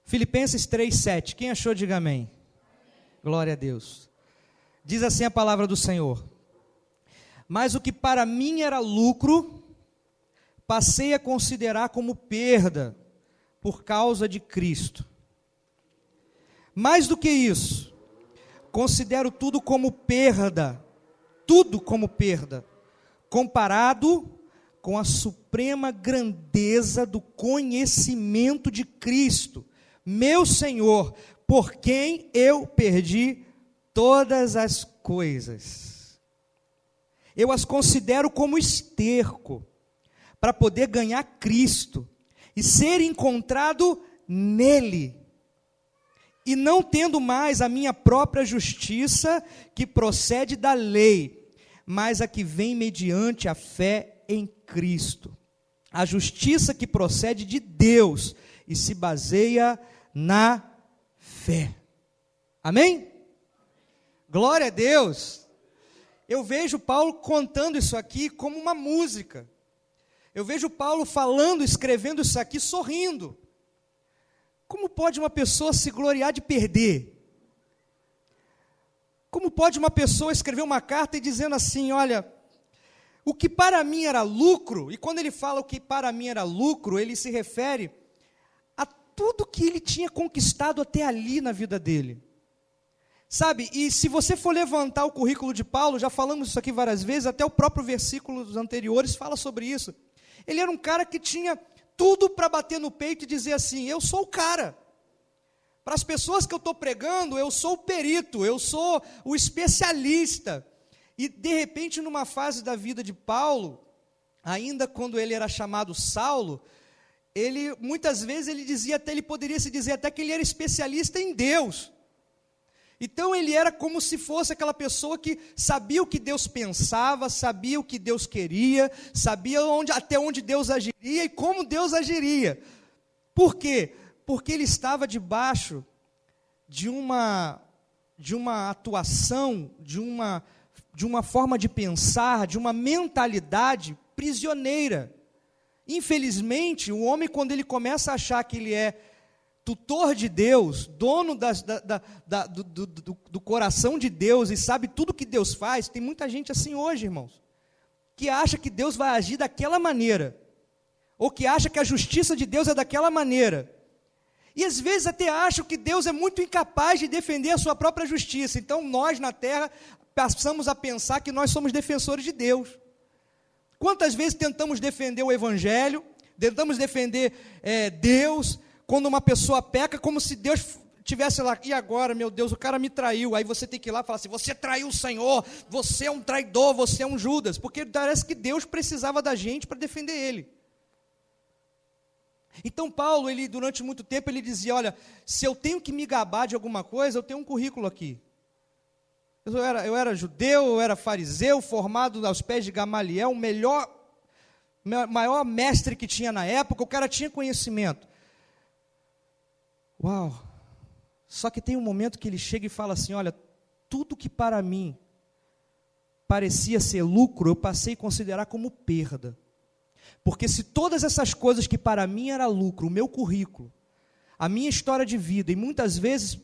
Filipenses 3:7. Quem achou, diga amém. Glória a Deus. Diz assim a palavra do Senhor: mas o que para mim era lucro, passei a considerar como perda, por causa de Cristo. Mais do que isso, considero tudo como perda, comparado com a suprema grandeza do conhecimento de Cristo, meu Senhor, por quem eu perdi todas as coisas. Eu as considero como esterco, para poder ganhar Cristo e ser encontrado nele, e não tendo mais a minha própria justiça que procede da lei, mas a que vem mediante a fé em Cristo, a justiça que procede de Deus e se baseia na fé. Amém? Glória a Deus. Eu vejo Paulo contando isso aqui como uma música. Eu vejo Paulo falando, escrevendo isso aqui, sorrindo. Como pode uma pessoa se gloriar de perder? Como pode uma pessoa escrever uma carta e dizendo assim, olha, o que para mim era lucro, e quando ele fala o que para mim era lucro, ele se refere a tudo que ele tinha conquistado até ali na vida dele. Sabe, e se você for levantar o currículo de Paulo, já falamos isso aqui várias vezes, até o próprio versículo dos anteriores fala sobre isso. Ele era um cara que tinha tudo para bater no peito e dizer assim, eu sou o cara. Para as pessoas que eu estou pregando, eu sou o perito, eu sou o especialista. E de repente, numa fase da vida de Paulo, ainda quando ele era chamado Saulo, ele muitas vezes ele poderia se dizer até que ele era especialista em Deus. Então ele era como se fosse aquela pessoa que sabia o que Deus pensava, sabia o que Deus queria, sabia até onde Deus agiria e como Deus agiria. Por quê? Porque ele estava debaixo de uma atuação, de uma forma de pensar, de uma mentalidade prisioneira. Infelizmente, o homem, quando ele começa a achar que ele é tutor de Deus, dono do coração de Deus e sabe tudo que Deus faz, tem muita gente assim hoje, irmãos, que acha que Deus vai agir daquela maneira, ou que acha que a justiça de Deus é daquela maneira, e às vezes até acham que Deus é muito incapaz de defender a sua própria justiça. Então nós na terra passamos a pensar que nós somos defensores de Deus. Quantas vezes tentamos defender o Evangelho, tentamos defender Deus, quando uma pessoa peca, como se Deus tivesse lá, e agora, meu Deus, o cara me traiu, aí você tem que ir lá e falar assim, você traiu o Senhor, você é um traidor, você é um Judas, porque parece que Deus precisava da gente para defender ele. Então Paulo, durante muito tempo, ele dizia, olha, se eu tenho que me gabar de alguma coisa, eu tenho um currículo aqui. Eu era judeu, eu era fariseu, formado aos pés de Gamaliel, o maior mestre que tinha na época, o cara tinha conhecimento. Uau! Só que tem um momento que ele chega e fala assim, olha, tudo que para mim parecia ser lucro, eu passei a considerar como perda. Porque se todas essas coisas que para mim era lucro, o meu currículo, a minha história de vida, e muitas vezes,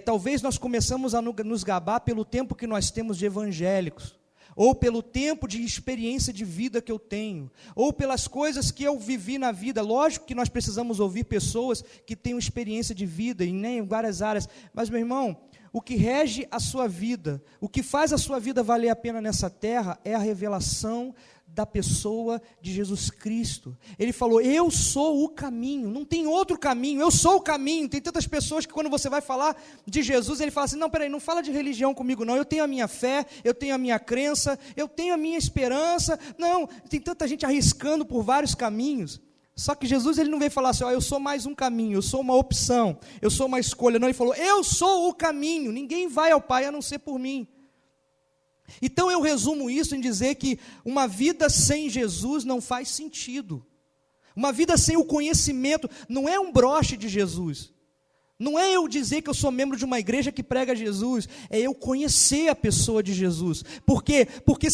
talvez nós começamos a nos gabar pelo tempo que nós temos de evangélicos, ou pelo tempo de experiência de vida que eu tenho, ou pelas coisas que eu vivi na vida. Lógico que nós precisamos ouvir pessoas que tenham experiência de vida em várias áreas, mas meu irmão, o que rege a sua vida, o que faz a sua vida valer a pena nessa terra, é a revelação da pessoa de Jesus Cristo. Ele falou, eu sou o caminho, não tem outro caminho, eu sou o caminho. Tem tantas pessoas que quando você vai falar de Jesus, ele fala assim, não, peraí, não fala de religião comigo não, eu tenho a minha fé, eu tenho a minha crença, eu tenho a minha esperança. Não, tem tanta gente arriscando por vários caminhos. Só que Jesus, ele não veio falar assim, eu sou mais um caminho, eu sou uma opção, eu sou uma escolha. Não, ele falou, eu sou o caminho, ninguém vai ao Pai a não ser por mim. Então eu resumo isso em dizer que uma vida sem Jesus não faz sentido. Uma vida sem o conhecimento não é um broche de Jesus. Não é eu dizer que eu sou membro de uma igreja que prega Jesus, é eu conhecer a pessoa de Jesus. Por quê? Porque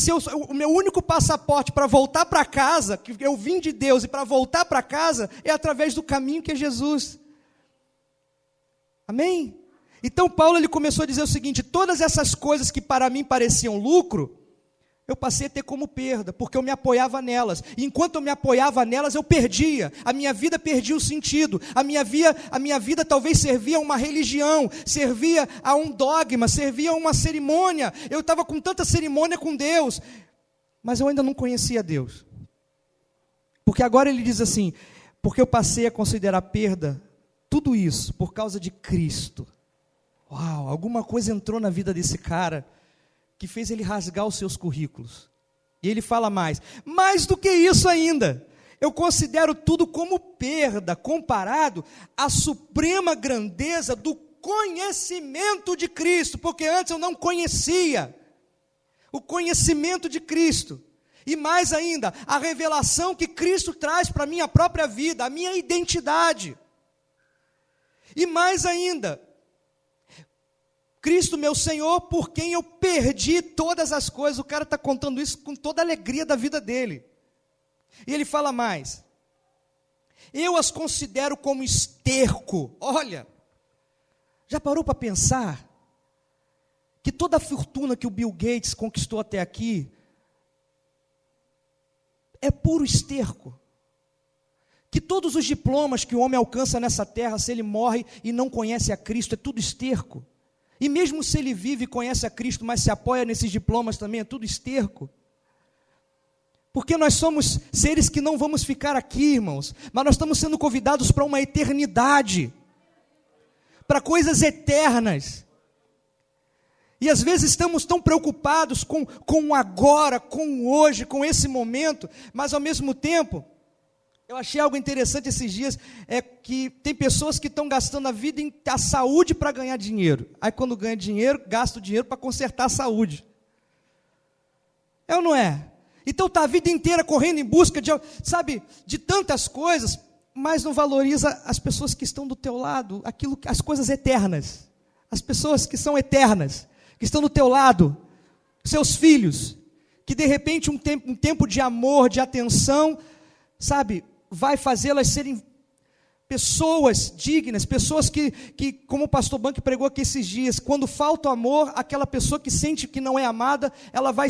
o meu único passaporte para voltar para casa, que eu vim de Deus e para voltar para casa, é através do caminho que é Jesus. Amém? Então Paulo ele começou a dizer o seguinte: todas essas coisas que para mim pareciam lucro, eu passei a ter como perda, porque eu me apoiava nelas. E enquanto eu me apoiava nelas, eu perdia. A minha vida perdia o sentido. A minha vida talvez servia a uma religião, servia a um dogma, servia a uma cerimônia. Eu estava com tanta cerimônia com Deus, mas eu ainda não conhecia Deus. Porque agora ele diz assim: porque eu passei a considerar perda tudo isso por causa de Cristo. Uau, alguma coisa entrou na vida desse cara que fez ele rasgar os seus currículos. E ele fala mais do que isso ainda, eu considero tudo como perda, comparado à suprema grandeza do conhecimento de Cristo, porque antes eu não conhecia o conhecimento de Cristo, e mais ainda, a revelação que Cristo traz para a minha própria vida, a minha identidade, e mais ainda, Cristo meu Senhor, por quem eu perdi todas as coisas. O cara está contando isso com toda a alegria da vida dele. E ele fala mais: eu as considero como esterco. Olha, já parou para pensar que toda a fortuna que o Bill Gates conquistou até aqui é puro esterco? Que todos os diplomas que o homem alcança nessa terra, se ele morre e não conhece a Cristo, é tudo esterco? E mesmo se ele vive e conhece a Cristo, mas se apoia nesses diplomas também, é tudo esterco. Porque nós somos seres que não vamos ficar aqui, irmãos, mas nós estamos sendo convidados para uma eternidade, para coisas eternas. E às vezes estamos tão preocupados com o agora, com o hoje, com esse momento, mas ao mesmo tempo, eu achei algo interessante esses dias, é que tem pessoas que estão gastando a saúde para ganhar dinheiro. Aí quando ganha dinheiro, gasta o dinheiro para consertar a saúde. É ou não é? Então está a vida inteira correndo em busca de tantas coisas, mas não valoriza as pessoas que estão do teu lado, as coisas eternas. As pessoas que são eternas, que estão do teu lado, seus filhos, que de repente um tempo de amor, de atenção, vai fazê-las serem pessoas dignas, pessoas que como o pastor Banque pregou aqui esses dias, quando falta o amor, aquela pessoa que sente que não é amada, ela vai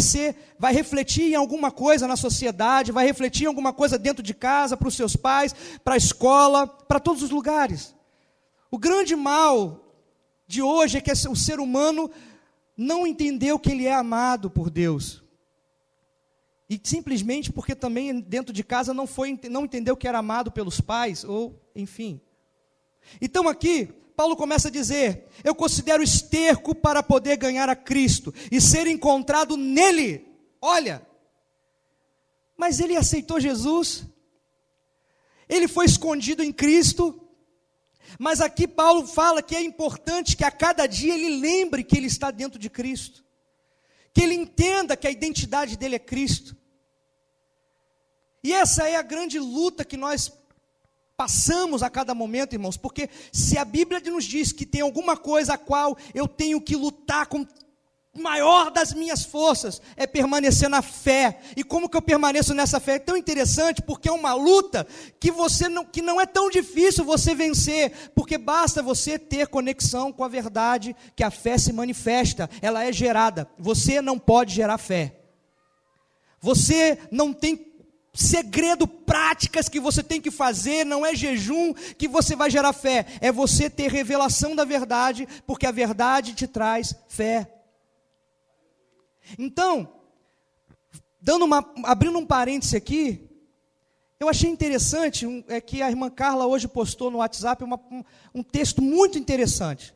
refletir em alguma coisa na sociedade, vai refletir em alguma coisa dentro de casa, para os seus pais, para a escola, para todos os lugares. O grande mal de hoje é que o ser humano não entendeu que ele é amado por Deus. E simplesmente porque também dentro de casa não entendeu que era amado pelos pais, ou enfim. Então aqui, Paulo começa a dizer: eu considero esterco para poder ganhar a Cristo e ser encontrado nele. Olha, mas ele aceitou Jesus, ele foi escondido em Cristo, mas aqui Paulo fala que é importante que a cada dia ele lembre que ele está dentro de Cristo, que ele entenda que a identidade dele é Cristo. E essa é a grande luta que nós passamos a cada momento, irmãos, porque se a Bíblia nos diz que tem alguma coisa a qual eu tenho que lutar com maior das minhas forças, é permanecer na fé. E como que eu permaneço nessa fé? É tão interessante, porque é uma luta que não é tão difícil você vencer, porque basta você ter conexão com a verdade, que a fé se manifesta, ela é gerada. Você não pode gerar fé. Você não tem segredo, práticas que você tem que fazer, não é jejum que você vai gerar fé, é você ter revelação da verdade, porque a verdade te traz fé. Então, abrindo um parêntese aqui, eu achei interessante, que a irmã Carla hoje postou no WhatsApp um texto muito interessante.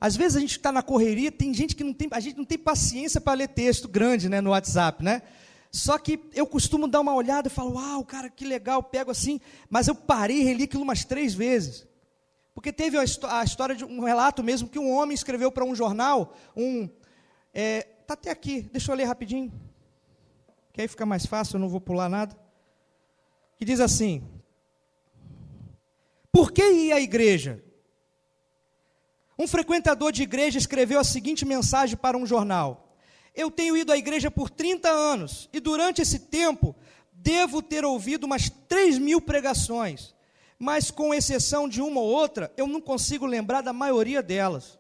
Às vezes a gente está na correria, tem gente que a gente não tem paciência para ler texto grande, né, no WhatsApp, né? Só que eu costumo dar uma olhada e falo: uau, cara, que legal, pego assim, mas eu parei e reli aquilo umas 3 vezes. Porque teve a história de um relato mesmo, que um homem escreveu para um jornal, está até aqui, deixa eu ler rapidinho, que aí fica mais fácil, eu não vou pular nada. Que diz assim: por que ir à igreja? Um frequentador de igreja escreveu a seguinte mensagem para um jornal: eu tenho ido à igreja por 30 anos, e durante esse tempo, devo ter ouvido umas 3.000 pregações. mas com exceção de uma ou outra, eu não consigo lembrar da maioria delas.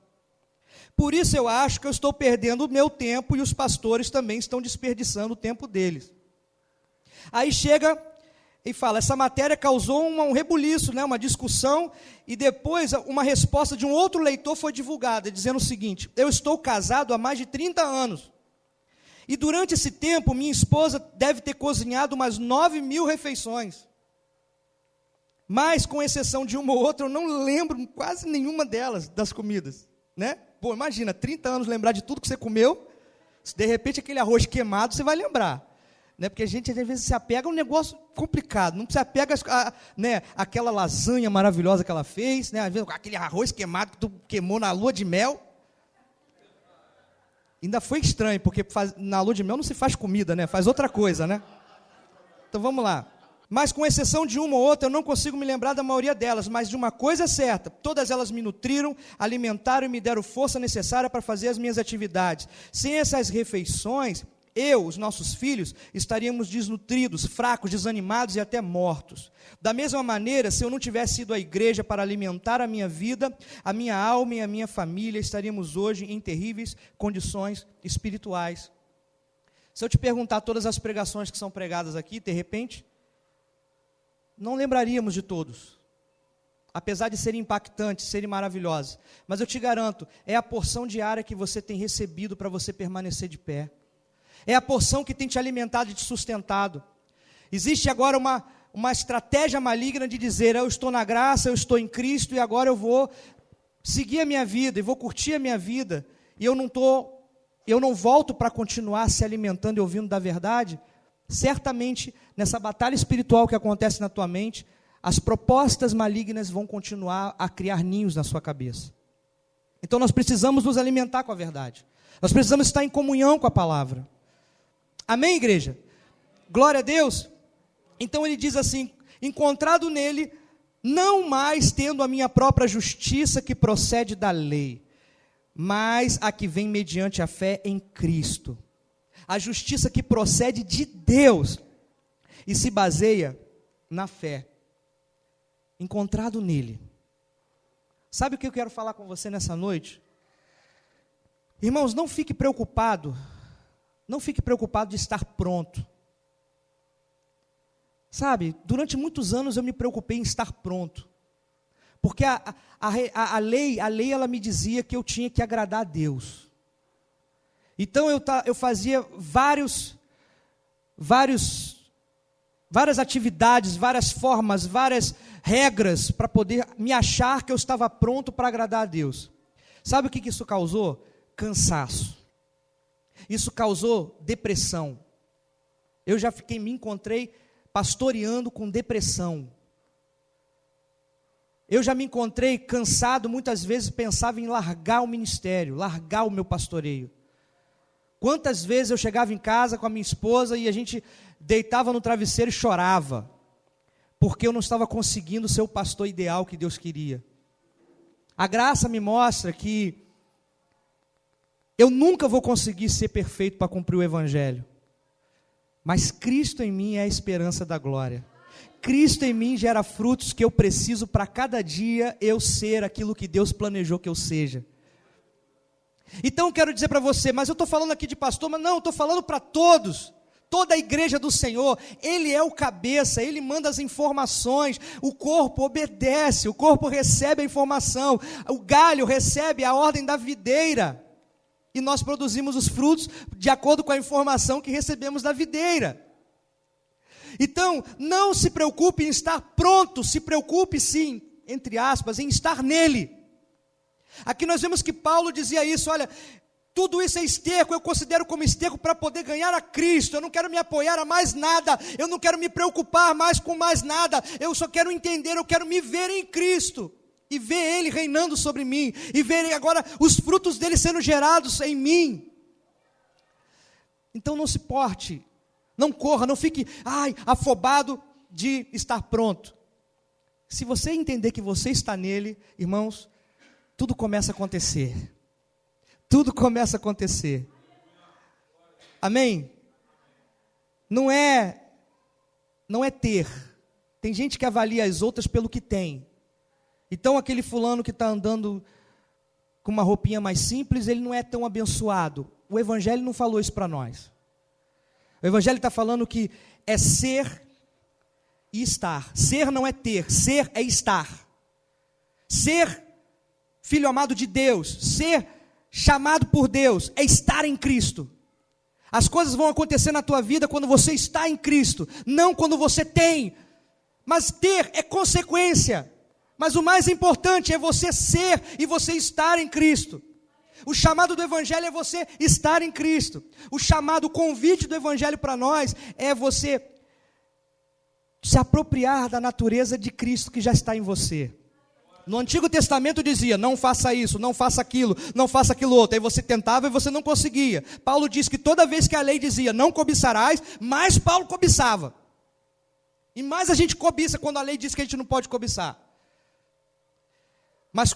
Por isso eu acho que eu estou perdendo o meu tempo e os pastores também estão desperdiçando o tempo deles. Aí chega e fala, essa matéria causou um rebuliço, né, uma discussão, e depois uma resposta de um outro leitor foi divulgada, dizendo o seguinte: eu estou casado há mais de 30 anos, e durante esse tempo minha esposa deve ter cozinhado umas 9.000 refeições, mas com exceção de uma ou outra, eu não lembro quase nenhuma delas, das comidas, né? Pô, imagina, 30 anos lembrar de tudo que você comeu, se de repente aquele arroz queimado, você vai lembrar. Né? Porque a gente, às vezes, se apega a um negócio complicado, não se apega né, àquela lasanha maravilhosa que ela fez, né? Às vezes, aquele arroz queimado que tu queimou na lua de mel. Ainda foi estranho, porque na lua de mel não se faz comida, né? Faz outra coisa, né? Então, vamos lá. Mas, com exceção de uma ou outra, eu não consigo me lembrar da maioria delas, mas de uma coisa é certa: todas elas me nutriram, alimentaram e me deram força necessária para fazer as minhas atividades. Sem essas refeições, os nossos filhos, estaríamos desnutridos, fracos, desanimados e até mortos. Da mesma maneira, se eu não tivesse ido à igreja para alimentar a minha vida, a minha alma e a minha família, estaríamos hoje em terríveis condições espirituais. Se eu te perguntar todas as pregações que são pregadas aqui, de repente, não lembraríamos de todos, apesar de serem impactantes, serem maravilhosos. Mas eu te garanto, é a porção diária que você tem recebido para você permanecer de pé. É a porção que tem te alimentado e te sustentado. Existe agora uma estratégia maligna de dizer: eu estou na graça, eu estou em Cristo, e agora eu vou seguir a minha vida, e vou curtir a minha vida, e eu não volto para continuar se alimentando e ouvindo da verdade. Certamente, nessa batalha espiritual que acontece na tua mente, as propostas malignas vão continuar a criar ninhos na sua cabeça. Então nós precisamos nos alimentar com a verdade. Nós precisamos estar em comunhão com a palavra. Amém, igreja? Glória a Deus. Então ele diz assim: encontrado nele, não mais tendo a minha própria justiça que procede da lei, mas a que vem mediante a fé em Cristo. A justiça que procede de Deus e se baseia na fé. Encontrado nele. Sabe o que eu quero falar com você nessa noite? Irmãos, não fique preocupado. Não fique preocupado de estar pronto. Sabe, durante muitos anos eu me preocupei em estar pronto. Porque a lei ela me dizia que eu tinha que agradar a Deus. Então eu fazia várias atividades, várias formas, várias regras para poder me achar que eu estava pronto para agradar a Deus. Sabe o que isso causou? Cansaço. Isso causou depressão. Eu já me encontrei pastoreando com depressão. Eu já me encontrei cansado, muitas vezes pensava em largar o ministério, largar o meu pastoreio. Quantas vezes eu chegava em casa com a minha esposa e a gente deitava no travesseiro e chorava, porque eu não estava conseguindo ser o pastor ideal que Deus queria. A graça me mostra que eu nunca vou conseguir ser perfeito para cumprir o evangelho, mas Cristo em mim é a esperança da glória. Cristo em mim gera frutos que eu preciso para cada dia eu ser aquilo que Deus planejou que eu seja. Então eu quero dizer para você, mas eu estou falando aqui de pastor, mas não, eu estou falando para todos, toda a igreja do Senhor. Ele é o cabeça, Ele manda as informações, o corpo obedece, o corpo recebe a informação, o galho recebe a ordem da videira, e nós produzimos os frutos de acordo com a informação que recebemos da videira. Então, não se preocupe em estar pronto, se preocupe sim, entre aspas, em estar nele. Aqui nós vemos que Paulo dizia isso: olha, tudo isso é esterco, eu considero como esterco para poder ganhar a Cristo. Eu não quero me apoiar a mais nada, eu não quero me preocupar mais com mais nada, eu só quero entender, eu quero me ver em Cristo, e ver Ele reinando sobre mim, e ver agora os frutos dele sendo gerados em mim. Então não se porte, não corra, não fique afobado de estar pronto. Se você entender que você está nele, irmãos, tudo começa a acontecer. Tudo começa a acontecer. Amém? Não é ter Tem gente que avalia as outras pelo que tem. Então aquele fulano que está andando com uma roupinha mais simples, ele não é tão abençoado. O Evangelho não falou isso para nós. O Evangelho está falando que é ser e estar. Ser não é ter, ser é estar. Ser filho amado de Deus, ser chamado por Deus, é estar em Cristo. As coisas vão acontecer na tua vida quando você está em Cristo, não quando você tem. Mas ter é consequência. Mas o mais importante é você ser e você estar em Cristo. O chamado do Evangelho é você estar em Cristo. O chamado, o convite do Evangelho para nós é você se apropriar da natureza de Cristo que já está em você. No Antigo Testamento dizia, não faça isso, não faça aquilo outro. Aí você tentava e você não conseguia. Paulo diz que toda vez que a lei dizia, não cobiçarás, mais Paulo cobiçava. E mais a gente cobiça quando a lei diz que a gente não pode cobiçar. Mas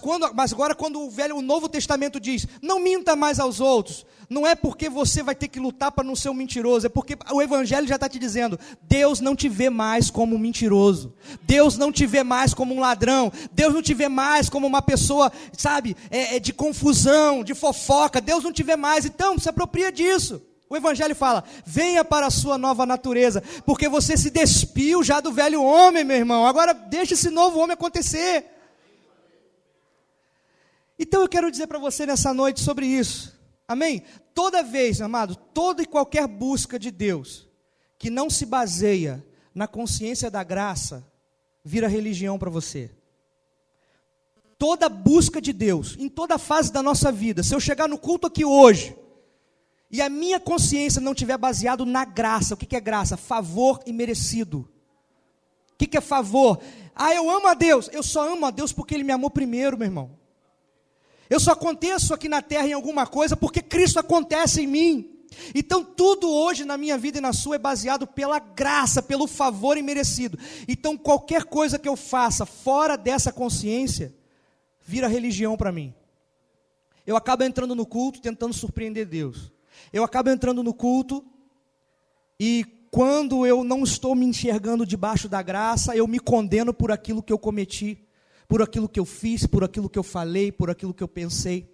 agora quando o Novo Testamento diz, não minta mais aos outros, não é porque você vai ter que lutar para não ser um mentiroso, é porque o Evangelho já está te dizendo, Deus não te vê mais como um mentiroso, Deus não te vê mais como um ladrão, Deus não te vê mais como uma pessoa, sabe, de confusão, de fofoca, Deus não te vê mais, então se apropria disso. O Evangelho fala, venha para a sua nova natureza, porque você se despiu já do velho homem, meu irmão, agora deixa esse novo homem acontecer. Então eu quero dizer para você nessa noite sobre isso, amém? Toda vez, amado, toda e qualquer busca de Deus, que não se baseia na consciência da graça, vira religião para você. Toda busca de Deus, em toda fase da nossa vida, se eu chegar no culto aqui hoje, e a minha consciência não estiver baseado na graça, o que é graça? Favor imerecido. O que é favor? Eu amo a Deus, eu só amo a Deus porque Ele me amou primeiro, meu irmão. Eu só aconteço aqui na terra em alguma coisa porque Cristo acontece em mim. Então tudo hoje na minha vida e na sua é baseado pela graça, pelo favor imerecido. Então qualquer coisa que eu faça fora dessa consciência, vira religião para mim. Eu acabo entrando no culto tentando surpreender Deus. Eu acabo entrando no culto e quando eu não estou me enxergando debaixo da graça, eu me condeno por aquilo que eu cometi. Por aquilo que eu fiz, por aquilo que eu falei, por aquilo que eu pensei.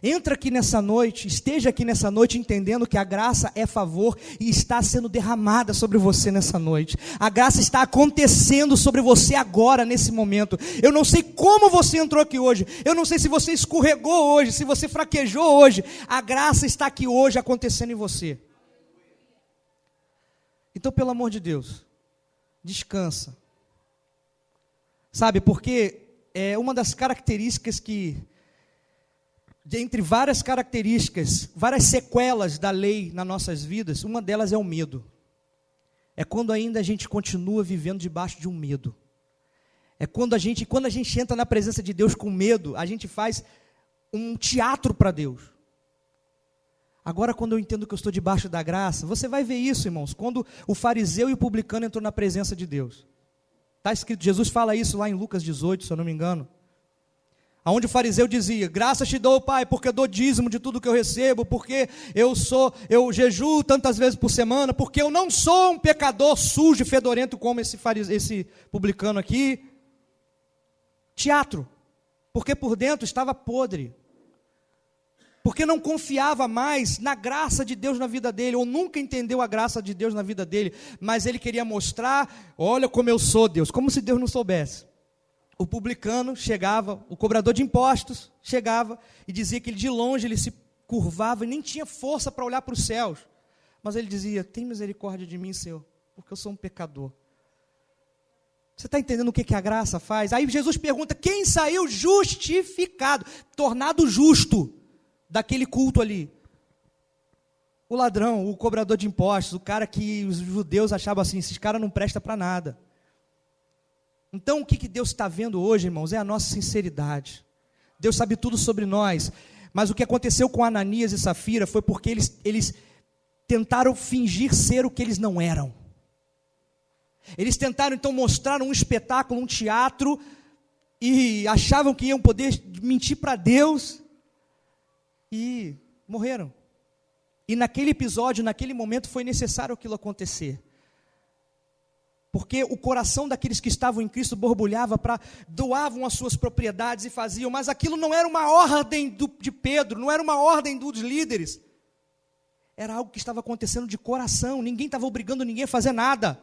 Entra aqui nessa noite, esteja aqui nessa noite entendendo que a graça é favor e está sendo derramada sobre você nessa noite. A graça está acontecendo sobre você agora, nesse momento. Eu não sei como você entrou aqui hoje, eu não sei se você escorregou hoje, se você fraquejou hoje. A graça está aqui hoje acontecendo em você. Então, pelo amor de Deus, descansa. Sabe, porque é uma das características que, dentre várias características, várias sequelas da lei nas nossas vidas, uma delas é o medo. É quando ainda a gente continua vivendo debaixo de um medo. É quando a gente entra na presença de Deus com medo, a gente faz um teatro para Deus. Agora, quando eu entendo que eu estou debaixo da graça, você vai ver isso, irmãos, quando o fariseu e o publicano entrou na presença de Deus. Está escrito, Jesus fala isso lá em Lucas 18, se eu não me engano. Onde o fariseu dizia, graças te dou, Pai, porque eu dou dízimo de tudo que eu recebo, porque eu jejuo tantas vezes por semana, porque eu não sou um pecador sujo e fedorento como esse publicano aqui. Teatro, porque por dentro estava podre. Porque não confiava mais na graça de Deus na vida dele, ou nunca entendeu a graça de Deus na vida dele, mas ele queria mostrar, olha como eu sou Deus, como se Deus não soubesse. O publicano chegava, o cobrador de impostos chegava e dizia que ele de longe ele se curvava e nem tinha força para olhar para os céus, mas ele dizia, tem misericórdia de mim, Senhor, porque eu sou um pecador. Você está entendendo o que a graça faz? Aí Jesus pergunta, quem saiu justificado, tornado justo, daquele culto ali? O ladrão, o cobrador de impostos, o cara que os judeus achavam assim, esses caras não prestam para nada. Então o que Deus está vendo hoje, irmãos, é a nossa sinceridade. Deus sabe tudo sobre nós, mas o que aconteceu com Ananias e Safira foi porque eles tentaram fingir ser o que eles não eram. Eles tentaram então mostrar um espetáculo, um teatro, e achavam que iam poder mentir para Deus, e morreram. E naquele episódio, naquele momento, foi necessário aquilo acontecer. porque o coração daqueles que estavam em Cristo borbulhava para doavam as suas propriedades e faziam, mas aquilo não era uma ordem de Pedro, não era uma ordem dos líderes, era algo que estava acontecendo de coração, ninguém estava obrigando ninguém a fazer nada.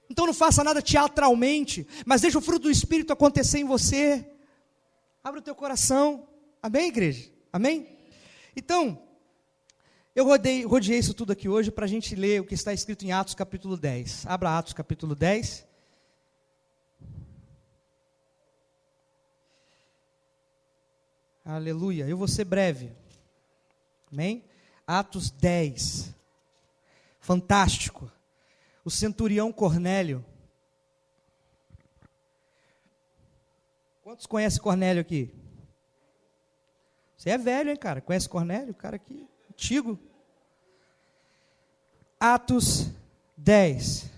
Então não faça nada teatralmente, mas deixa o fruto do Espírito acontecer em você. Abre o teu coração. Amém, igreja? Amém? Então, eu rodeei isso tudo aqui hoje para a gente ler o que está escrito em Atos capítulo 10. Abra Atos capítulo 10. Aleluia. Eu vou ser breve. Amém? Atos 10. Fantástico. O centurião Cornélio. Quantos conhecem Cornélio aqui? Você é velho, hein, cara? Conhece Cornélio? O cara aqui, antigo. Atos 10.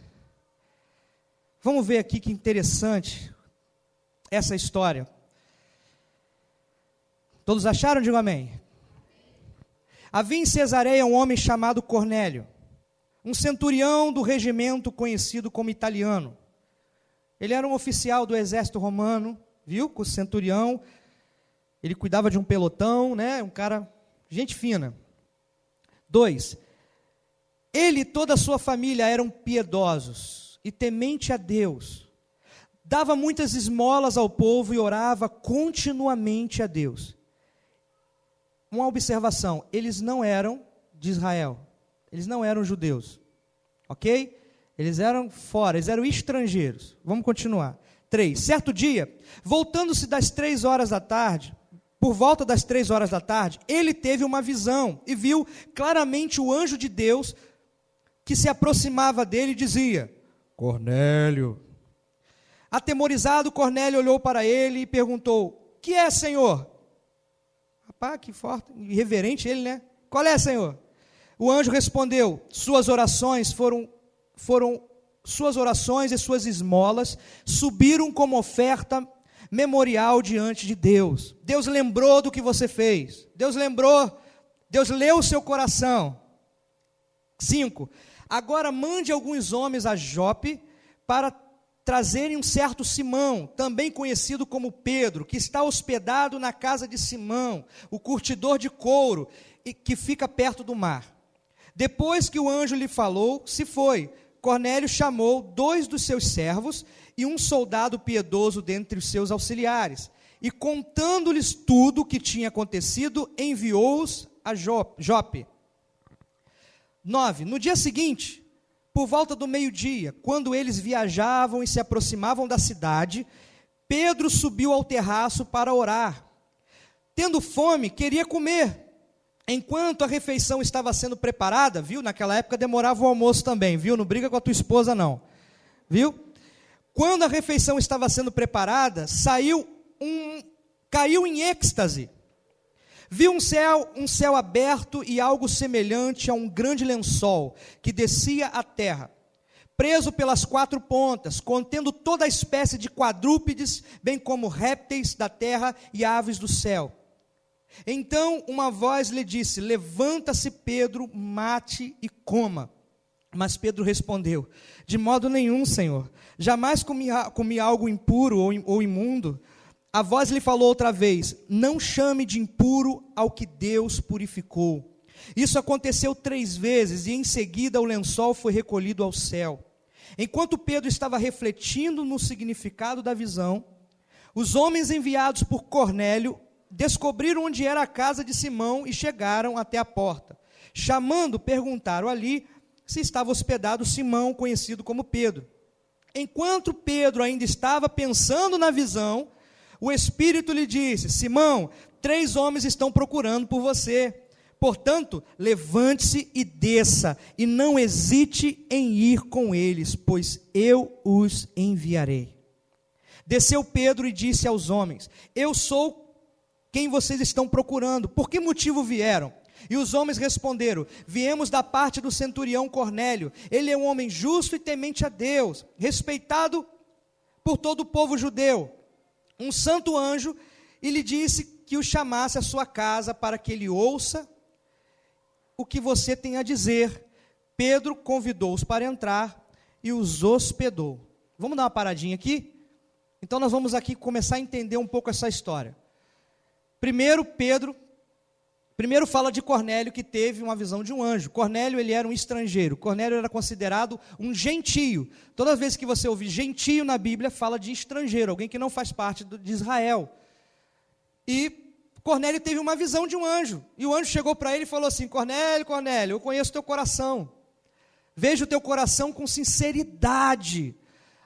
Vamos ver aqui que interessante essa história. Todos acharam? Digo amém. Havia em Cesareia um homem chamado Cornélio, um centurião do regimento conhecido como italiano. Ele era um oficial do exército romano, viu? Com o centurião, ele cuidava de um pelotão, né? Um cara, gente fina. 2. Ele e toda a sua família eram piedosos e temente a Deus. Dava muitas esmolas ao povo e orava continuamente a Deus. Uma observação, eles não eram de Israel, eles não eram judeus, ok? Eles eram fora, eles eram estrangeiros. Vamos continuar. 3. Certo dia, voltando-se das 3 horas da tarde, por volta das 3 horas da tarde, ele teve uma visão e viu claramente o anjo de Deus que se aproximava dele e dizia: Cornélio. Atemorizado, Cornélio olhou para ele e perguntou: que é, Senhor? Rapaz, que forte, irreverente ele, né? Qual é, Senhor? O anjo respondeu: suas orações suas orações e suas esmolas subiram como oferta memorial diante de Deus. Deus lembrou do que você fez. Deus lembrou, Deus leu o seu coração. 5. Agora mande alguns homens a Jope para trazerem um certo Simão, também conhecido como Pedro, que está hospedado na casa de Simão, o curtidor de couro, e que fica perto do mar. Depois que o anjo lhe falou, se foi. Cornélio chamou 2 dos seus servos e um soldado piedoso dentre os seus auxiliares, e contando-lhes tudo o que tinha acontecido, enviou-os a Jope. 9. No dia seguinte, por volta do meio-dia, quando eles viajavam e se aproximavam da cidade, Pedro subiu ao terraço para orar. Tendo fome, queria comer. Enquanto a refeição estava sendo preparada, viu? Naquela época demorava o almoço também, viu? Não briga com a tua esposa, não. Viu? Quando a refeição estava sendo preparada, caiu em êxtase. Viu um céu aberto e algo semelhante a um grande lençol que descia à terra, preso pelas 4 pontas, contendo toda a espécie de quadrúpedes, bem como répteis da terra e aves do céu. Então uma voz lhe disse: levanta-se, Pedro, mate e coma. Mas Pedro respondeu: de modo nenhum, Senhor, jamais comi algo impuro ou imundo. A voz lhe falou outra vez: não chame de impuro ao que Deus purificou. Isso aconteceu 3 vezes, e em seguida o lençol foi recolhido ao céu. Enquanto Pedro estava refletindo no significado da visão, os homens enviados por Cornélio descobriram onde era a casa de Simão e chegaram até a porta. Chamando, perguntaram ali se estava hospedado Simão, conhecido como Pedro. Enquanto Pedro ainda estava pensando na visão, o Espírito lhe disse: Simão, 3 homens estão procurando por você. Portanto, levante-se e desça, e não hesite em ir com eles, pois eu os enviarei. Desceu Pedro e disse aos homens: eu sou quem vocês estão procurando. Por que motivo vieram? E os homens responderam: viemos da parte do centurião Cornélio. Ele é um homem justo e temente a Deus, respeitado por todo o povo judeu. Um santo anjo, e lhe disse que o chamasse à sua casa para que ele ouça o que você tem a dizer. Pedro convidou-os para entrar, e os hospedou. Vamos dar uma paradinha aqui? Então nós vamos aqui começar a entender um pouco essa história. Primeiro fala de Cornélio, que teve uma visão de um anjo. Cornélio, ele era um estrangeiro. Cornélio era considerado um gentio. Toda vez que você ouvir gentio na Bíblia, fala de estrangeiro, alguém que não faz parte de Israel. E Cornélio teve uma visão de um anjo. E o anjo chegou para ele e falou assim: Cornélio, Cornélio, eu conheço teu coração. Vejo o teu coração com sinceridade.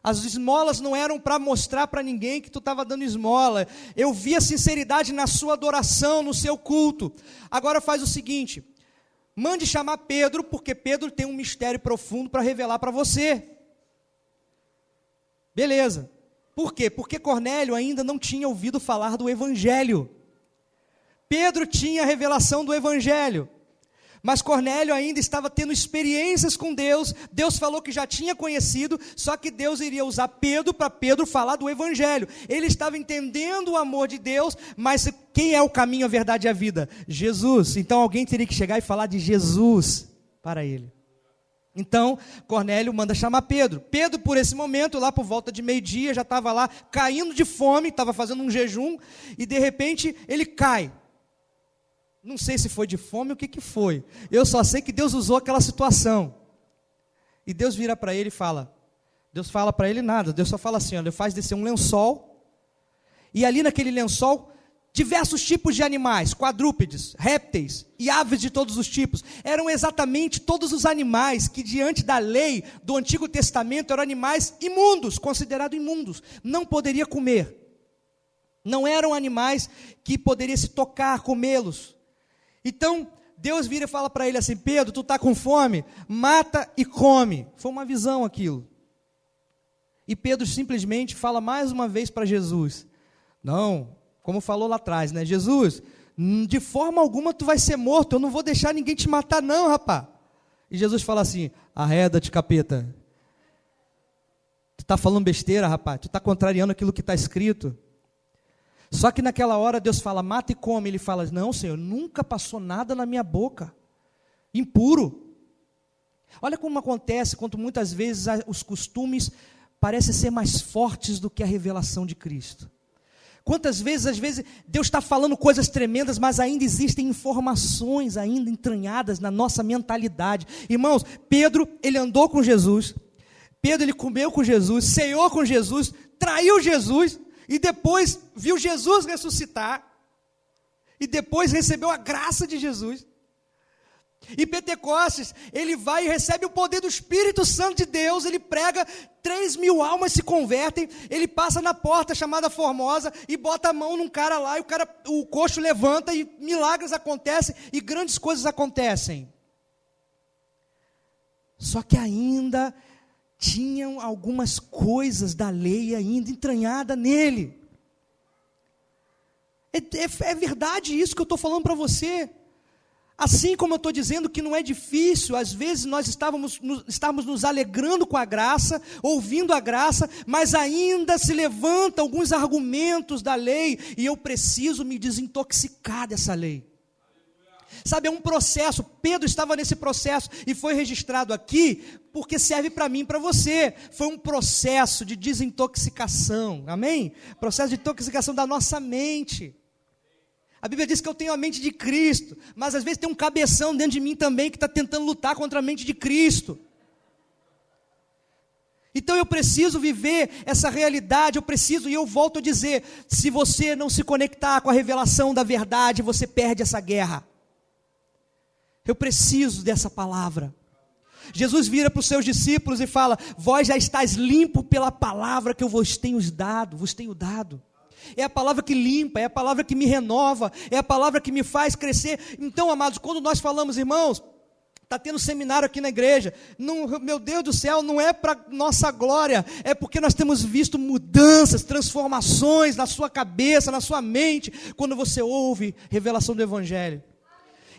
As esmolas não eram para mostrar para ninguém que tu estava dando esmola. Eu vi a sinceridade na sua adoração, no seu culto. Agora faz o seguinte: mande chamar Pedro, porque Pedro tem um mistério profundo para revelar para você. Beleza. Por quê? Porque Cornélio ainda não tinha ouvido falar do Evangelho. Pedro tinha a revelação do Evangelho. Mas Cornélio ainda estava tendo experiências com Deus. Deus falou que já tinha conhecido, só que Deus iria usar Pedro para Pedro falar do Evangelho. Ele estava entendendo o amor de Deus, mas quem é o caminho, a verdade e a vida? Jesus. Então alguém teria que chegar e falar de Jesus para ele. Então Cornélio manda chamar Pedro. Pedro, por esse momento, lá por volta de meio-dia, já estava lá caindo de fome, estava fazendo um jejum, e de repente ele cai. Não sei se foi de fome ou o que foi. Eu só sei que Deus usou aquela situação. E Deus vira para ele e fala. Deus fala para ele nada. Deus só fala assim: olha, faz descer um lençol. E ali naquele lençol, diversos tipos de animais, quadrúpedes, répteis e aves de todos os tipos. Eram exatamente todos os animais que, diante da lei do Antigo Testamento, eram animais imundos, considerados imundos. Não poderia comer. Não eram animais que poderia se tocar, comê-los. Então, Deus vira e fala para ele assim: Pedro, tu está com fome? Mata e come. Foi uma visão aquilo. E Pedro simplesmente fala mais uma vez para Jesus: não, como falou lá atrás, né? Jesus, de forma alguma tu vai ser morto, eu não vou deixar ninguém te matar não, rapaz. E Jesus fala assim: arreda-te, capeta. Tu está falando besteira, rapaz, tu está contrariando aquilo que está escrito. Só que naquela hora Deus fala: mata e come. Ele fala: não, Senhor, nunca passou nada na minha boca, impuro. Olha como acontece quando muitas vezes os costumes parecem ser mais fortes do que a revelação de Cristo. Quantas vezes, às vezes, Deus está falando coisas tremendas, mas ainda existem informações ainda entranhadas na nossa mentalidade. Irmãos, Pedro, ele andou com Jesus, Pedro, ele comeu com Jesus, ceou com Jesus, traiu Jesus, e depois viu Jesus ressuscitar, e depois recebeu a graça de Jesus. E Pentecostes, ele vai e recebe o poder do Espírito Santo de Deus, ele prega, 3.000 almas se convertem, ele passa na porta chamada Formosa, e bota a mão num cara lá, e o coxo levanta, e milagres acontecem, e grandes coisas acontecem. Só que ainda tinham algumas coisas da lei ainda entranhada nele. É verdade isso que eu estou falando para você. Assim como eu estou dizendo que não é difícil, às vezes nós estávamos nos alegrando com a graça, ouvindo a graça, mas ainda se levantam alguns argumentos da lei, e eu preciso me desintoxicar dessa lei. Sabe, é um processo. Pedro estava nesse processo e foi registrado aqui porque serve para mim e para você. Foi um processo de desintoxicação, amém? Processo de intoxicação da nossa mente. A Bíblia diz que eu tenho a mente de Cristo, mas às vezes tem um cabeção dentro de mim também que está tentando lutar contra a mente de Cristo. Então eu preciso viver essa realidade, e eu volto a dizer, se você não se conectar com a revelação da verdade, você perde essa guerra. Eu preciso dessa palavra. Jesus vira para os seus discípulos e fala: vós já estáis limpos pela palavra que eu vos tenho dado. É a palavra que limpa, é a palavra que me renova, é a palavra que me faz crescer. Então, amados, quando nós falamos, irmãos, está tendo seminário aqui na igreja, não, meu Deus do céu, não é para nossa glória, é porque nós temos visto mudanças, transformações na sua cabeça, na sua mente, quando você ouve revelação do Evangelho.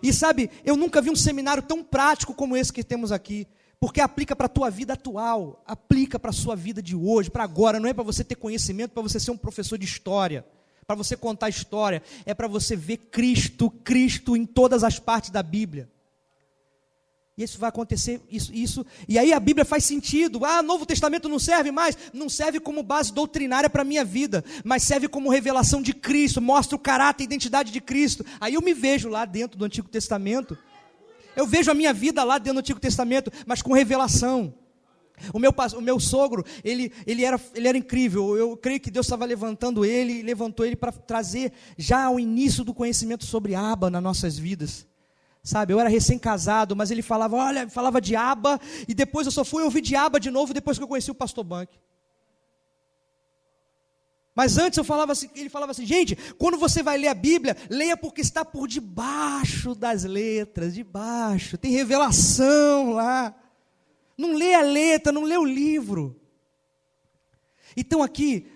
E sabe, eu nunca vi um seminário tão prático como esse que temos aqui, porque aplica para a tua vida atual, aplica para a sua vida de hoje, para agora. Não é para você ter conhecimento, para você ser um professor de história, para você contar história, é para você ver Cristo em todas as partes da Bíblia. E isso vai acontecer, isso. E aí a Bíblia faz sentido. Novo Testamento não serve mais. Não serve como base doutrinária para a minha vida, mas serve como revelação de Cristo, mostra o caráter e a identidade de Cristo. Aí eu me vejo lá dentro do Antigo Testamento. Eu vejo a minha vida lá dentro do Antigo Testamento, mas com revelação. O meu sogro, ele era incrível. Eu creio que Deus estava levantando ele, e levantou ele para trazer já o início do conhecimento sobre Abba nas nossas vidas. Sabe, eu era recém-casado, mas ele falava de Abba, e depois eu só fui ouvir de Abba de novo depois que eu conheci o pastor Bank. Mas antes ele falava assim, gente, quando você vai ler a Bíblia, leia porque está por debaixo das letras, debaixo, tem revelação lá. Não lê a letra, não lê o livro. Então aqui,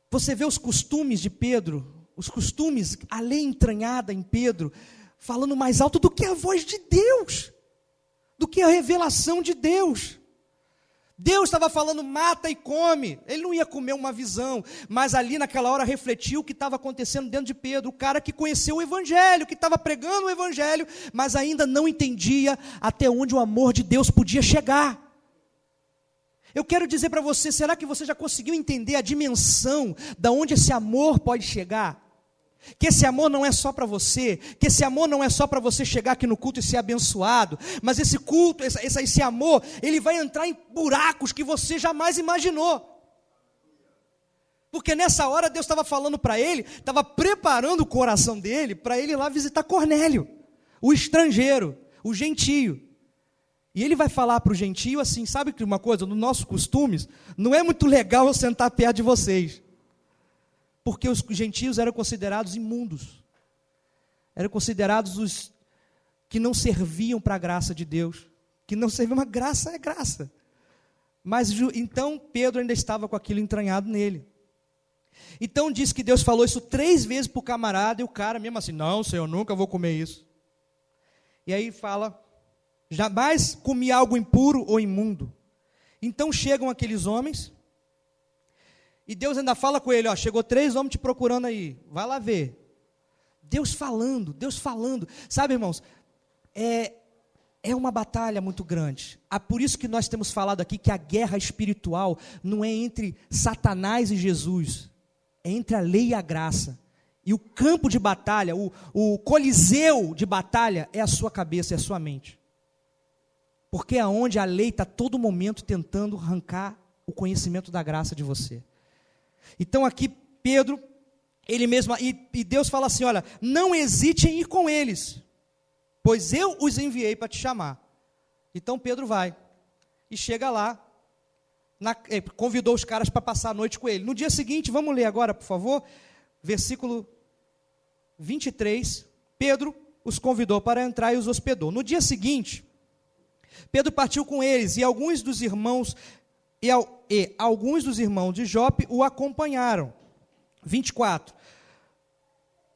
você vê os costumes de Pedro, os costumes, a lei entranhada em Pedro, falando mais alto do que a voz de Deus, do que a revelação de Deus. Deus estava falando, mata e come. Ele não ia comer uma visão, mas ali naquela hora refletiu o que estava acontecendo dentro de Pedro, o cara que conheceu o Evangelho, que estava pregando o Evangelho, mas ainda não entendia até onde o amor de Deus podia chegar. Eu quero dizer para você, será que você já conseguiu entender a dimensão de onde esse amor pode chegar? Que esse amor não é só para você, que esse amor não é só para você chegar aqui no culto e ser abençoado, mas esse culto, esse amor, ele vai entrar em buracos que você jamais imaginou. Porque nessa hora Deus estava falando para ele, estava preparando o coração dele para ele ir lá visitar Cornélio, o estrangeiro, o gentio. E ele vai falar para o gentio assim, sabe que uma coisa, nos nossos costumes, não é muito legal eu sentar perto de vocês. Porque os gentios eram considerados imundos, eram considerados os que não serviam para a graça de Deus, que não serviam, mas graça é graça. Mas então Pedro ainda estava com aquilo entranhado nele. Então diz que Deus falou isso 3 vezes para o camarada, e o cara mesmo assim, não, Senhor, eu nunca vou comer isso. E aí fala, jamais comi algo impuro ou imundo. Então chegam aqueles homens, e Deus ainda fala com ele, chegou 3 homens te procurando aí, vai lá ver. Deus falando, sabe, irmãos, é uma batalha muito grande. Por isso que nós temos falado aqui que a guerra espiritual não é entre Satanás e Jesus, é entre a lei e a graça. E o campo de batalha, o coliseu de batalha é a sua cabeça, é a sua mente. Porque é onde a lei está todo momento tentando arrancar o conhecimento da graça de você. Então aqui Pedro, ele mesmo, e Deus fala assim, olha, não hesite em ir com eles, pois eu os enviei para te chamar. Então Pedro vai, e chega lá, convidou os caras para passar a noite com ele. No dia seguinte, vamos ler agora, por favor, versículo 23, Pedro os convidou para entrar e os hospedou. No dia seguinte, Pedro partiu com eles, e alguns dos irmãos de Jope o acompanharam. 24.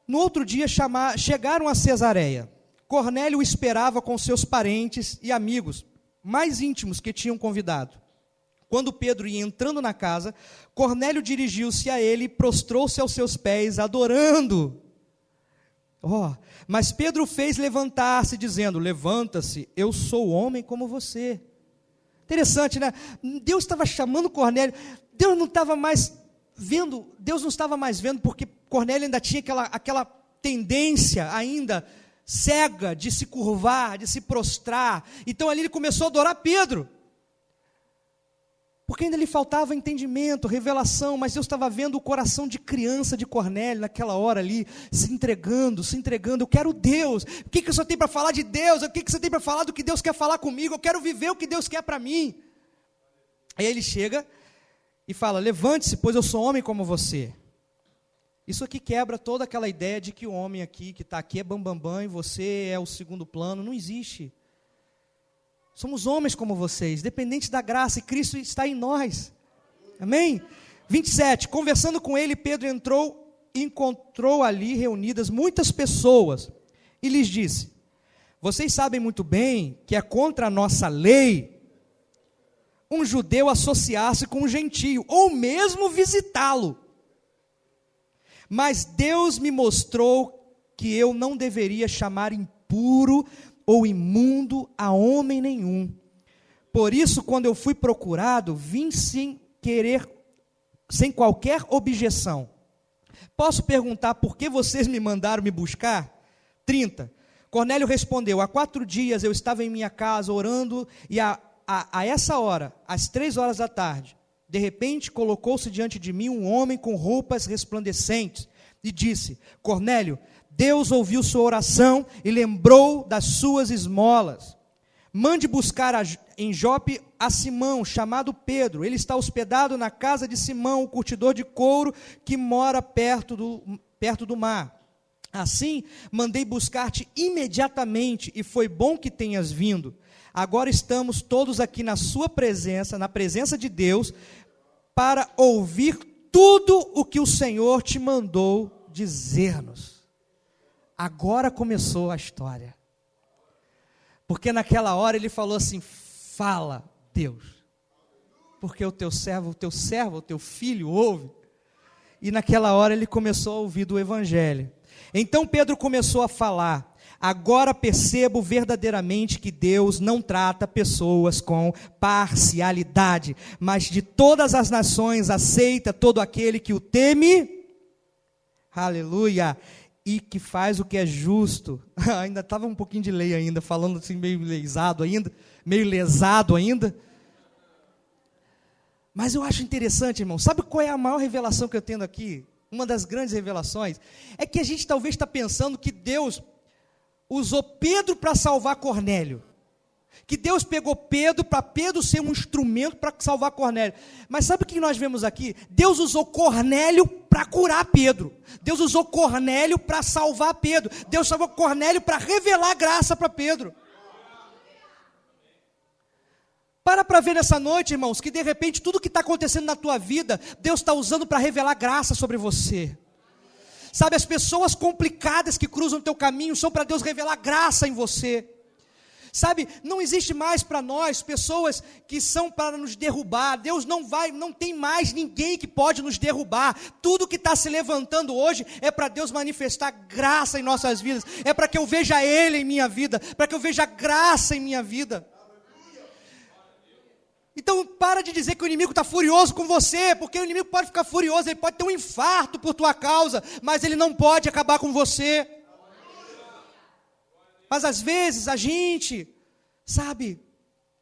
No outro dia chegaram a Cesareia. Cornélio o esperava com seus parentes e amigos mais íntimos que tinham convidado. Quando Pedro ia entrando na casa, Cornélio dirigiu-se a ele e prostrou-se aos seus pés, adorando. Mas Pedro o fez levantar-se, dizendo, levanta-se, eu sou homem como você. Interessante, né? Deus estava chamando Cornélio, Deus não estava mais vendo, porque Cornélio ainda tinha aquela tendência ainda cega de se curvar, de se prostrar. Então ali ele começou a adorar Pedro, porque ainda lhe faltava entendimento, revelação, mas Deus estava vendo o coração de criança de Cornélio naquela hora ali, se entregando, eu quero Deus, o que você tem para falar de Deus, o que você tem para falar do que Deus quer falar comigo, eu quero viver o que Deus quer para mim. Aí ele chega e fala, levante-se, pois eu sou homem como você. Isso aqui quebra toda aquela ideia de que o homem aqui, que está aqui é bambambam e você é o segundo plano, não existe. Somos homens como vocês, dependentes da graça, e Cristo está em nós. Amém? 27, conversando com ele, Pedro entrou e encontrou ali reunidas muitas pessoas, e lhes disse, vocês sabem muito bem que é contra a nossa lei um judeu associar-se com um gentio, ou mesmo visitá-lo. Mas Deus me mostrou que eu não deveria chamar impuro ou imundo a homem nenhum. Por isso, quando eu fui procurado, vim sem qualquer objeção. Posso perguntar por que vocês me mandaram me buscar? 30. Cornélio respondeu: há 4 dias eu estava em minha casa orando, e a essa hora, às 3 horas da tarde, de repente colocou-se diante de mim um homem com roupas resplandecentes e disse: Cornélio, Deus ouviu sua oração e lembrou das suas esmolas. Mande buscar em Jope a Simão, chamado Pedro. Ele está hospedado na casa de Simão, o curtidor de couro, que mora perto do mar. Assim, mandei buscar-te imediatamente, e foi bom que tenhas vindo. Agora estamos todos aqui na sua presença, na presença de Deus, para ouvir tudo o que o Senhor te mandou dizer-nos. Agora começou a história. Porque naquela hora ele falou assim: fala, Deus, porque o teu filho ouve. E naquela hora ele começou a ouvir do Evangelho. Então Pedro começou a falar: agora percebo verdadeiramente que Deus não trata pessoas com parcialidade, mas de todas as nações aceita todo aquele que o teme, aleluia, e que faz o que é justo. Ainda estava um pouquinho de lei ainda, falando assim meio lesado ainda. Mas eu acho interessante, irmão, sabe qual é a maior revelação que eu tenho aqui? Uma das grandes revelações, é que a gente talvez está pensando que Deus usou Pedro para salvar Cornélio, que Deus pegou Pedro para Pedro ser um instrumento para salvar Cornélio. Mas sabe o que nós vemos aqui? Deus usou Cornélio para curar Pedro, Deus usou Cornélio para salvar Pedro, Deus salvou Cornélio para revelar graça para Pedro. Para ver nessa noite, irmãos, que de repente tudo que está acontecendo na tua vida, Deus está usando para revelar graça sobre você. Sabe, as pessoas complicadas que cruzam o teu caminho são para Deus revelar graça em você. Sabe, não existe mais para nós pessoas que são para nos derrubar. Deus não tem mais ninguém que pode nos derrubar. Tudo que está se levantando hoje é para Deus manifestar graça em nossas vidas. É para que eu veja Ele em minha vida, para que eu veja graça em minha vida. Então para de dizer que o inimigo está furioso com você, porque o inimigo pode ficar furioso, ele pode ter um infarto por tua causa, mas ele não pode acabar com você. Mas às vezes a gente, sabe,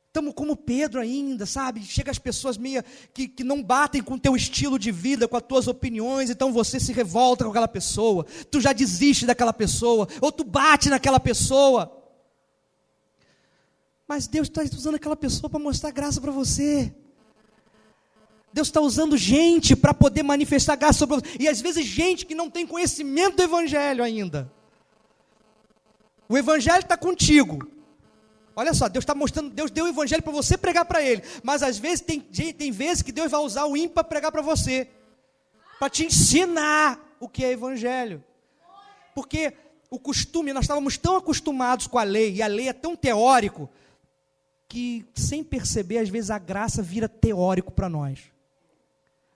estamos como Pedro ainda, sabe, chega as pessoas meio que não batem com o teu estilo de vida, com as tuas opiniões, então você se revolta com aquela pessoa, tu já desiste daquela pessoa, ou tu bate naquela pessoa. Mas Deus está usando aquela pessoa para mostrar graça para você. Deus está usando gente para poder manifestar graça sobre você. E às vezes gente que não tem conhecimento do Evangelho ainda. O Evangelho está contigo. Olha só, Deus está mostrando, Deus deu o Evangelho para você pregar para ele. Mas às vezes tem vezes que Deus vai usar o ímpio para pregar para você. Para te ensinar o que é Evangelho. Porque o costume, nós estávamos tão acostumados com a lei, e a lei é tão teórico, que sem perceber, às vezes a graça vira teórico para nós.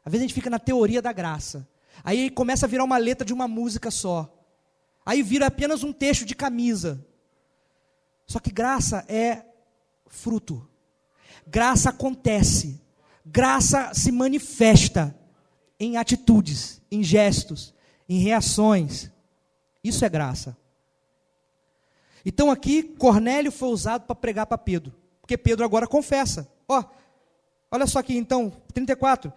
Às vezes a gente fica na teoria da graça. Aí começa a virar uma letra de uma música só. Aí vira apenas um texto de camisa. Só que graça é fruto. Graça acontece. Graça se manifesta em atitudes, em gestos, em reações. Isso é graça. Então aqui, Cornélio foi usado para pregar para Pedro. Porque Pedro agora confessa. Olha só aqui então, 34.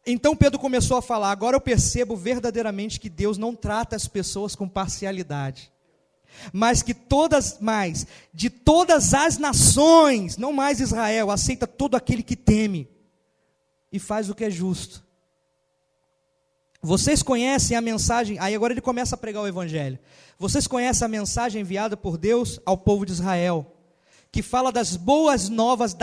Então Pedro começou a falar: agora eu percebo verdadeiramente que Deus não trata as pessoas com parcialidade, mas que de todas as nações, não mais Israel, aceita todo aquele que teme e faz o que é justo. Vocês conhecem a mensagem, aí agora ele começa a pregar o Evangelho. Vocês conhecem a mensagem enviada por Deus ao povo de Israel, que fala das boas novas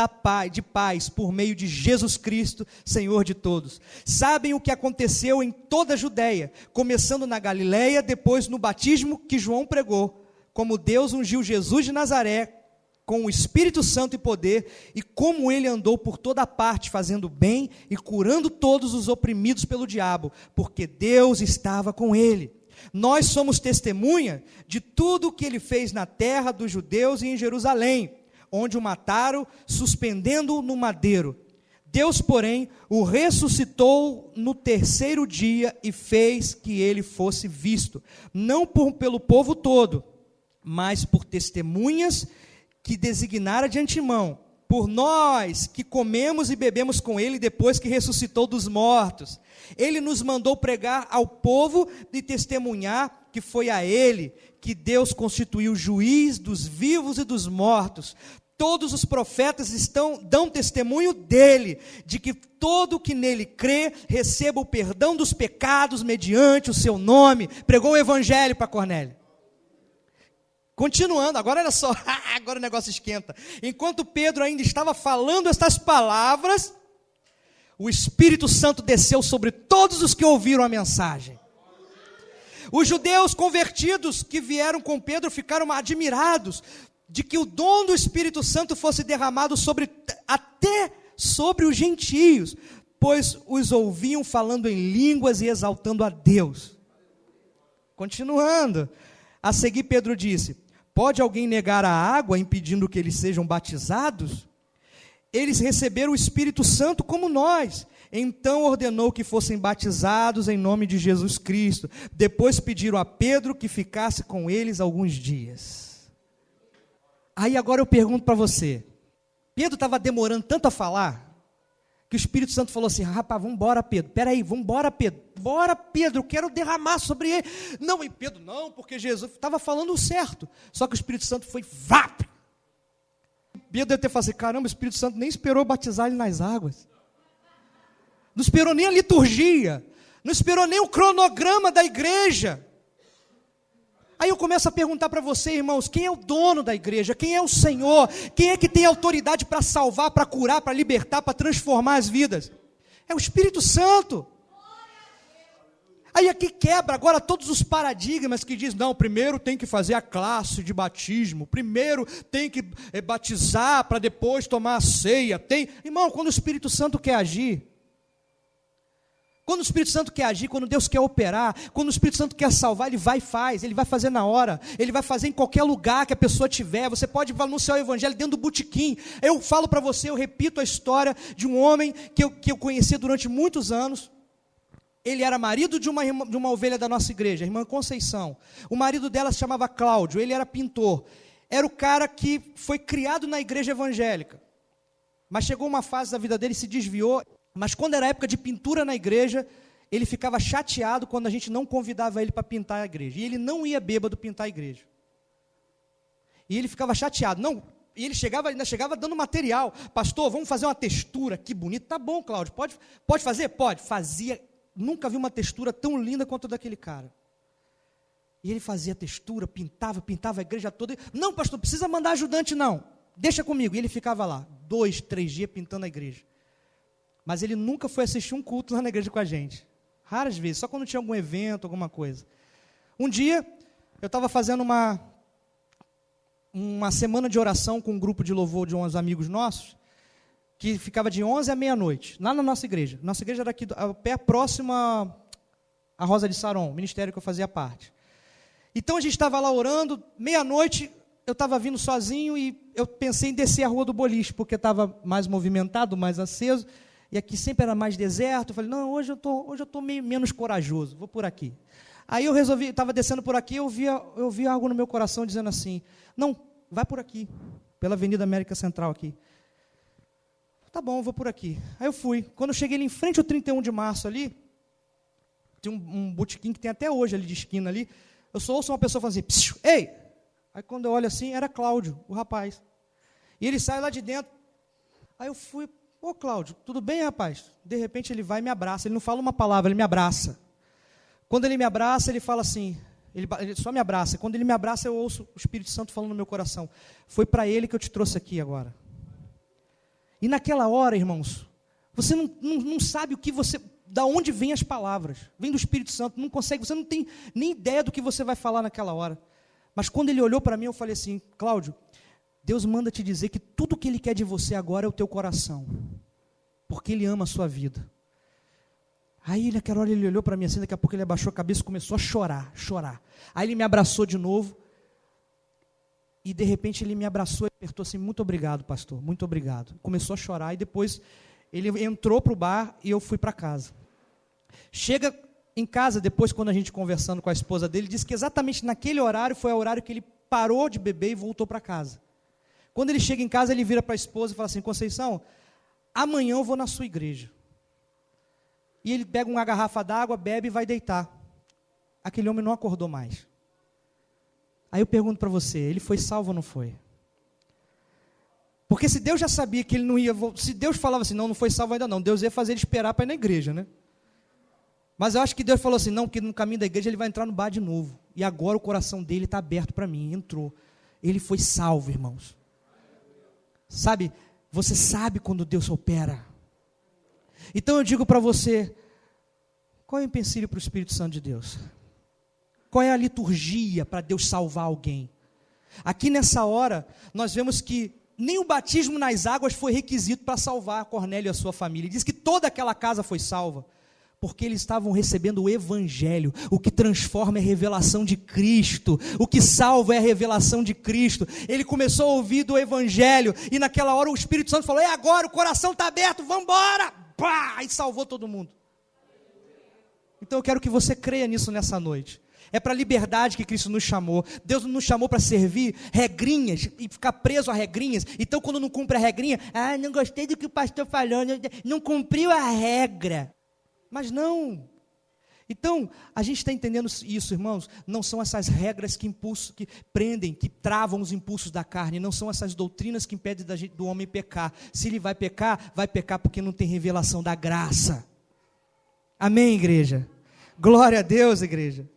de paz por meio de Jesus Cristo, Senhor de todos. Sabem o que aconteceu em toda a Judeia, começando na Galileia, depois no batismo que João pregou, como Deus ungiu Jesus de Nazaré com o Espírito Santo e poder, e como ele andou por toda parte, fazendo bem e curando todos os oprimidos pelo diabo, porque Deus estava com ele. Nós somos testemunha de tudo o que ele fez na terra dos judeus e em Jerusalém, onde o mataram, suspendendo-o no madeiro. Deus, porém, o ressuscitou no terceiro dia e fez que ele fosse visto, não pelo povo todo, mas por testemunhas que designara de antemão, por nós que comemos e bebemos com ele depois que ressuscitou dos mortos. Ele nos mandou pregar ao povo e testemunhar que foi a ele que Deus constituiu juiz dos vivos e dos mortos. Todos os profetas dão testemunho dele, de que todo que nele crê receba o perdão dos pecados mediante o seu nome. Pregou o evangelho para Cornélio. Continuando, agora olha só, agora o negócio esquenta. Enquanto Pedro ainda estava falando estas palavras, o Espírito Santo desceu sobre todos os que ouviram a mensagem. Os judeus convertidos que vieram com Pedro ficaram admirados de que o dom do Espírito Santo fosse derramado até sobre os gentios, pois os ouviam falando em línguas e exaltando a Deus. Continuando, a seguir Pedro disse: pode alguém negar a água, impedindo que eles sejam batizados? Eles receberam o Espírito Santo como nós. Então ordenou que fossem batizados em nome de Jesus Cristo. Depois pediram a Pedro que ficasse com eles alguns dias. Aí agora eu pergunto para você, Pedro estava demorando tanto a falar, que o Espírito Santo falou assim: rapaz, vamos embora, Pedro, peraí, vamos embora, Pedro, bora, Pedro, eu quero derramar sobre ele. Não, e Pedro, não, porque Jesus estava falando o certo, só que o Espírito Santo foi vap. Pedro deve ter falado assim: caramba, o Espírito Santo nem esperou batizar ele nas águas, não esperou nem a liturgia, não esperou nem o cronograma da igreja. Aí eu começo a perguntar para você, irmãos, quem é o dono da igreja? Quem é o Senhor? Quem é que tem autoridade para salvar, para curar, para libertar, para transformar as vidas? É o Espírito Santo. Aí aqui quebra agora todos os paradigmas que diz: não, primeiro tem que fazer a classe de batismo, primeiro tem que batizar para depois tomar a ceia. Irmão, quando o Espírito Santo quer agir, quando o Espírito Santo quer agir, quando Deus quer operar, quando o Espírito Santo quer salvar, Ele vai e faz, Ele vai fazer na hora, Ele vai fazer em qualquer lugar que a pessoa tiver. Você pode anunciar o Evangelho dentro do botequim. Eu falo para você, eu repito a história de um homem que eu conheci durante muitos anos. Ele era marido de uma ovelha da nossa igreja, a irmã Conceição. O marido dela se chamava Cláudio, ele era pintor. Era o cara que foi criado na igreja evangélica, mas chegou uma fase da vida dele, se desviou. Mas quando era época de pintura na igreja, ele ficava chateado quando a gente não convidava ele para pintar a igreja. E ele não ia bêbado pintar a igreja. E ele ficava chateado. Não, e ele ainda chegava dando material. Pastor, vamos fazer uma textura, que bonito. Tá bom, Cláudio, pode fazer? Pode. Fazia, nunca vi uma textura tão linda quanto a daquele cara. E ele fazia textura, pintava a igreja toda. Não, pastor, não precisa mandar ajudante não. Deixa comigo. E ele ficava lá, 2, 3 dias pintando a igreja. Mas ele nunca foi assistir um culto lá na igreja com a gente. Raras vezes, só quando tinha algum evento, alguma coisa. Um dia, eu estava fazendo uma semana de oração com um grupo de louvor de uns amigos nossos, que ficava de 11 à meia-noite, lá na nossa igreja. Nossa igreja era aqui, pé próximo à Rosa de Saron, ministério que eu fazia parte. Então a gente estava lá orando, meia-noite, eu estava vindo sozinho e eu pensei em descer a rua do boliche, porque estava mais movimentado, mais aceso. E aqui sempre era mais deserto. Eu falei, não, hoje eu estou meio menos corajoso, vou por aqui. Aí eu resolvi, estava descendo por aqui, eu vi algo no meu coração dizendo assim: não, vai por aqui, pela Avenida América Central aqui. Tá bom, eu vou por aqui. Aí eu fui. Quando eu cheguei ali em frente ao 31 de março ali, tem um botequim que tem até hoje ali de esquina ali, eu só ouço uma pessoa falando assim: psiu, ei! Aí quando eu olho assim, era Cláudio, o rapaz. E ele sai lá de dentro. Aí eu fui: ô Cláudio, tudo bem, rapaz? De repente ele vai e me abraça. Ele não fala uma palavra, ele me abraça. Quando ele me abraça, ele fala assim, ele só me abraça. Quando ele me abraça, eu ouço o Espírito Santo falando no meu coração: foi para ele que eu te trouxe aqui agora. E naquela hora, irmãos, você não sabe da onde vêm as palavras. Vem do Espírito Santo, não consegue, você não tem nem ideia do que você vai falar naquela hora. Mas quando ele olhou para mim, eu falei assim: Cláudio, Deus manda te dizer que tudo que Ele quer de você agora é o teu coração, porque Ele ama a sua vida. Aí naquela hora ele olhou para mim assim, daqui a pouco ele abaixou a cabeça e começou a chorar. Aí ele me abraçou de novo, e de repente ele me abraçou e apertou assim, muito obrigado, pastor, muito obrigado. Começou a chorar, e depois ele entrou para o bar e eu fui para casa. Chega em casa, depois quando a gente conversando com a esposa dele, disse que exatamente naquele horário foi o horário que ele parou de beber e voltou para casa. Quando ele chega em casa, ele vira para a esposa e fala assim, Conceição, amanhã eu vou na sua igreja. E ele pega uma garrafa d'água, bebe e vai deitar. Aquele homem não acordou mais. Aí eu pergunto para você, ele foi salvo ou não foi? Porque se Deus já sabia que ele não ia, se Deus falava assim, não foi salvo ainda não, Deus ia fazer ele esperar para ir na igreja, né? Mas eu acho que Deus falou assim, não, que no caminho da igreja ele vai entrar no bar de novo. E agora o coração dele está aberto para mim, entrou. Ele foi salvo, irmãos. Sabe, você sabe quando Deus opera. Então eu digo para você, qual é o empecilho para o Espírito Santo de Deus? Qual é a liturgia para Deus salvar alguém? Aqui nessa hora, nós vemos que nem o batismo nas águas foi requisito para salvar Cornélio e a sua família. Diz que toda aquela casa foi salva, porque eles estavam recebendo o Evangelho. O que transforma é a revelação de Cristo, o que salva é a revelação de Cristo. Ele começou a ouvir do Evangelho, e naquela hora o Espírito Santo falou, é agora, o coração está aberto, vamos embora! Pá! E salvou todo mundo. Então eu quero que você creia nisso nessa noite. É para a liberdade que Cristo nos chamou. Deus não nos chamou para servir regrinhas e ficar preso a regrinhas. Então quando não cumpre a regrinha, não gostei do que o pastor falou, não cumpriu a regra. Mas não. Então, a gente está entendendo isso, irmãos. Não são essas regras que prendem, que travam os impulsos da carne. Não são essas doutrinas que impedem do homem pecar. Se ele vai pecar porque não tem revelação da graça. Amém, igreja? Glória a Deus, igreja.